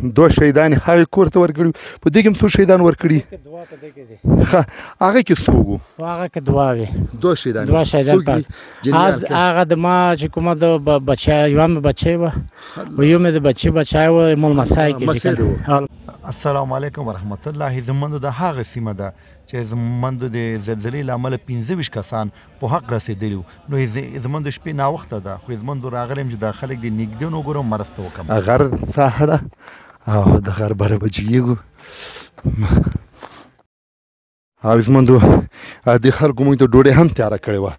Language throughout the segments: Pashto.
دوه شهیدان هغې کور ته ورکړي په دې کې هم څو شهیدان ورکړي ښه هغه کې څوک وو هغه کې دوه وې دوه شهیدان دوه شهیدان هغه د ما چې کومه د بچی یوه مې بچی وه و یو مې د بچی بچی وه ملمسی کې السلام علیکم ورحمت الله زموږ د هغه سیمه ده چې زموږ د زلزلې له امله 25 کسان په حق رسېدلي وو نو زموږ د شپې ناوخته ده خو زموږ راغلی یم چې دا خلک د نږدې وګورم مرسته وکړم غر ساحه ده او د غر بره بجیږو او زموږ د خلکو موږ ته ډوډۍ هم تیاره کړې وه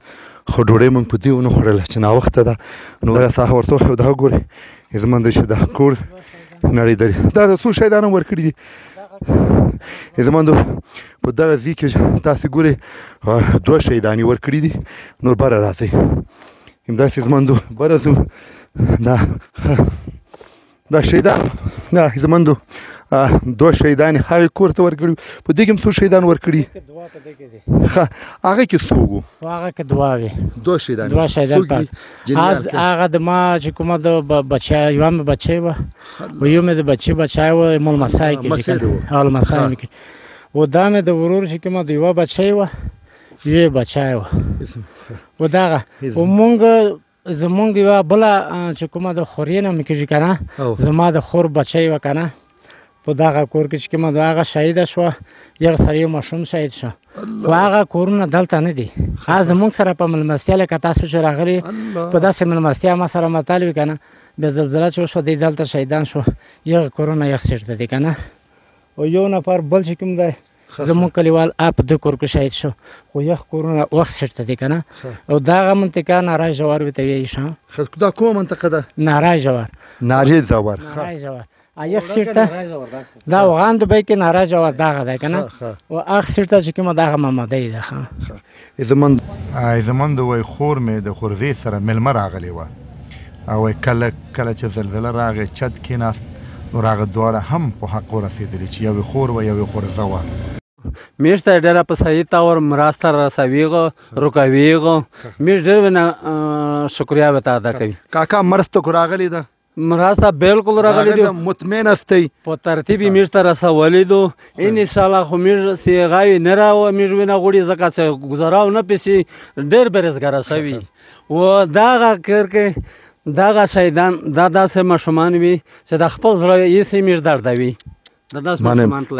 خو ډوډۍ موږ په دې ونه خوړله چې ناوخته ده نو دغه ساحه ورته وښیو دغه ګورئ زموږ چې دا کور نړېدلي دا د څو شهیدان هم ورکړي دي زموږ په دغه ځای کې تاسې ګورئ دوه شهیدان یې ورکړي دي نور بره راځئ همداسې زموږ بره ځو دا شهیدان دا زموږ دوه شهیدان یې هغې کور ته ورکړي په دې کې هم څو شهیدان ورکړي ښه هغه کې څوک وو هغه کې دوه وې دوه شهیدان هغه د ما چې کومه د بچی یوه مې بچی وه و یو مې د بچی بچی وه ملمسی کې لمسی مې کړي و دا مې د ورور چې کومه د یوه بچی وه یوې بچی وه و دغه و مونږ زمونږ یوه بله چې کومه د خورۍ نه مې کېږي که نه زما د خور بچی وه که نه په دغه کور کې چې کومه د هغه شهیده شوه یو سره یو ماشوم شهید شو خو هغه کورونه دلته نه دي هغه زمونږ سره په مېلمستیا لکه تاسو چې راغلي په داسې مېلمستیا ما سره متل وي که نه بیا زلزله چې وشوه دی دلته شهیدان شو یغه کورونه یخ سیټ ته دي که نه او یو نفر بل چې کوم دی زمونږ کلیوال په دې کور کې شهید شو خو یخ کورونه وخت سیټ ته دي که نه او دغه منطقه نارای جوار ورته وایي ښه دا کومه منطقه ده نارای جوار نارای جوار یخ سیټ ته دا افغان دوبۍ کې نارای جوار دغه دی که نه او هغه سیټ ته چې کومه دغه مامدۍ ده زموږ د وایي خور مې د خورزۍ سره مېلمه راغلی وه او کله چې زلزله راغی چت کېناست نو هغه دواړه هم په حق ورسېدلي چې یوې خور وه یوې خورزه وه میش ته ډېره په صحیح طور مرسته رسویږو رکویږو میش ډېر شکریه ورته ادا کوي کاکا مرسته خو راغلې ده مرسته بالکل راغلی دي مطمئن استئ په ترتیب یې میش ته رسولی دو ان انشاءالله خو میش سیغاوي نه راوه میش ونه غوړي ځکه چې ګزراو نه پسې ډېر بېروزګاره شوي و دغه کور کې دغه شهیدان دا داسې ماشومان وي چې د خپل زړه ایسې میش دردوي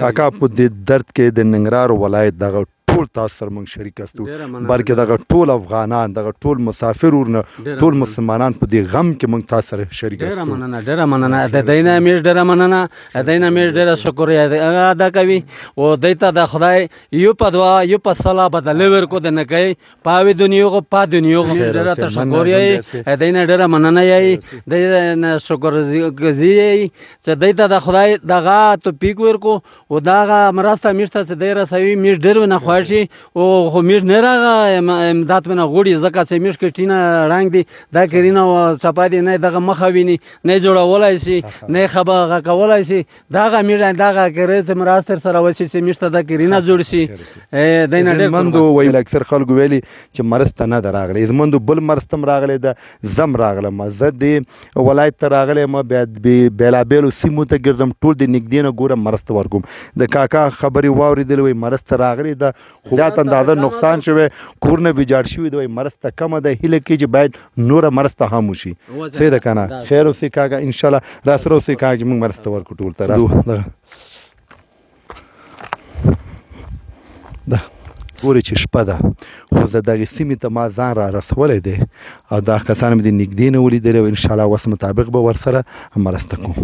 کاکا په دې درد کې د ننګرهار ولایت دغه ټول تاسو سره موږ شریک استو بلکې دغه ټول افغانان دغه ټول مسافر ورنه ټول مسلمانان په دې غم کې موږ تاسو سره شریک استو ډېره مننه د دوی نه میش ډېره مننه د دوی نه میش ډېره شکریه ادا کوي او دوی ته د خدای یو په دعا یو په صلاح بدله ورکړو د نکۍ پاوې دنیوغو په دنیوغو ډېره تشکر یې د دوی نه ډېره مننه یې د نه شکرګزي یې چې دوی ته د خدای دغه توفیق ورکړو او دغه مرسته میش ته چې دی رسوي میش ډېر ونه خوښ او خو میش نه راغه امداد مې نه غوړي ځکه چې میش کې ټینه رنګ دي دا کرینه چپا دي نه دغه مخه ویني نه جوړولی شي نه خبره کولی شي دغه میش دغه کرې چې مرسته سره وشي چې میش ته د کرینه جوړ شي دی نه ډېر زموږ ویل اکثر خلکو ویلي چې مرسته نه ده راغلی زموږ بل مرسته هم راغلی ده زه هم راغلم زه دې ولایت ته راغلی یم بیا بېلابېلو سیمو ته ګرځم ټول د نږدې نه ګورم مرسته ورکوم د کاکا خبرې واورېدلې وایي مرسته راغلې ده زیات اندازه نقصان شوی کورونه ویجاړ شوي دي مرسته کمه ده هیله کې چې باید نوره مرسته هم وشي صحیح ده که نه خیر اوسئ کاکا انشاءالله راسره اوسئ کاکا چې موږ مرسته ورکړو ټول ته ده ګورئ چې شپه ده خو زه دغې سیمې ته ما ځان را رسولی دی او دا کسان مې د نږدې نه ولیدلي او انشاءالله وس مطابق به ورسره مرسته کوم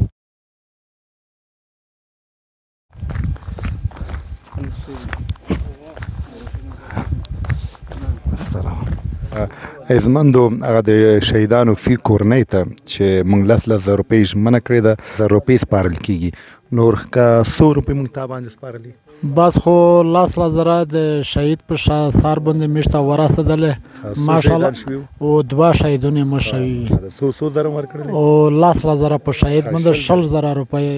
زموږ هغه د شهیدانو فی کورنۍ ته چې موږ 10,000 روپۍ ژمنه کړې ده 1000 روپۍ سپارل کېږي نور که 100 روپۍ موږ تا باندې سپارلي بس خو 10,000 د شهید په سر باندې موږ ته ورسېدلې ماشاءالله او 2 شهیدونه مو شوي 100 زره ورکړل او 10,000 په شهید باندې 60,000 روپۍ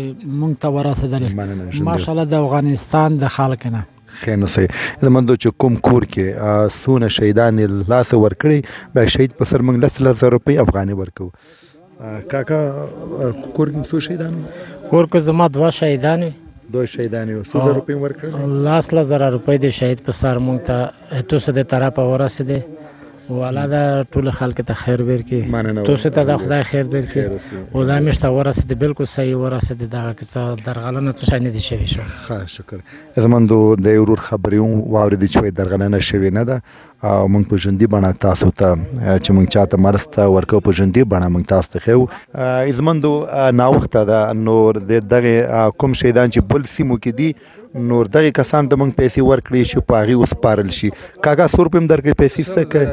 موږ ته ورسېدلې ماشاءالله د افغانستان د خلک نه خیر نو صحیح زموږ چې کوم کور کې څونه شهیدان یې لاسه ورکړي بیا شهید په سر موږ 10,000 روپۍ افغاني ورکوو کاکا کور کې څو شهیدان کور کې زما 2 شهیدان وي. 2 شهیدان یو. څو زره روپۍ ورکړل؟ 10,000 روپۍ د شهید په سر مونږ ته توسه د طرفه ورسېدې. والا دا ټول خلک ته خیر ورکړي. توسه ته د خدای خیر درکړي. او دا مشته ورسېدې بالکل صحیح ورسېدې. دغه څه درغلنه څه شي نه دي شوي شو. ښه شکر. زموندو د ورور خبرې واورېدې چې درغلنه شوې نه ده او موږ په ژوندي بڼه تاسو ته چې موږ چاته مرسته ورکوو په ژوندي بڼه موږ تاسو ته ښیو. زموندو ناوخته ده نور د دغې کوم شهیدان چې بل سیمو کې دي نور دغې کسان ته موږ پیسې ورکړې چې په هغې وسپارل شي. کاکا 100 روپۍ هم درکړې پیسې څه کوي؟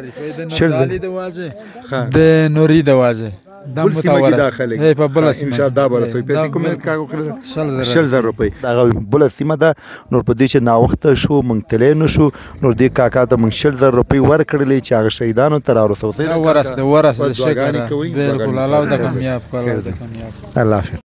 د نوري د واجه بل سیمه کې دا خلک په بله سیمه دا به رسوي پیسې کومې کاکا وکړل 100,000 روپۍ. هغه بله سیمه ده. نور په دې چې ناوخته شو موږ تللی نه شو نور دې کاکا ته موږ 100,000 روپۍ ورکړلې چې هغه شهیدانو ته راورسوي. ورسېده شکر بالکل. الله د کامیاب کړه. الله حافظ.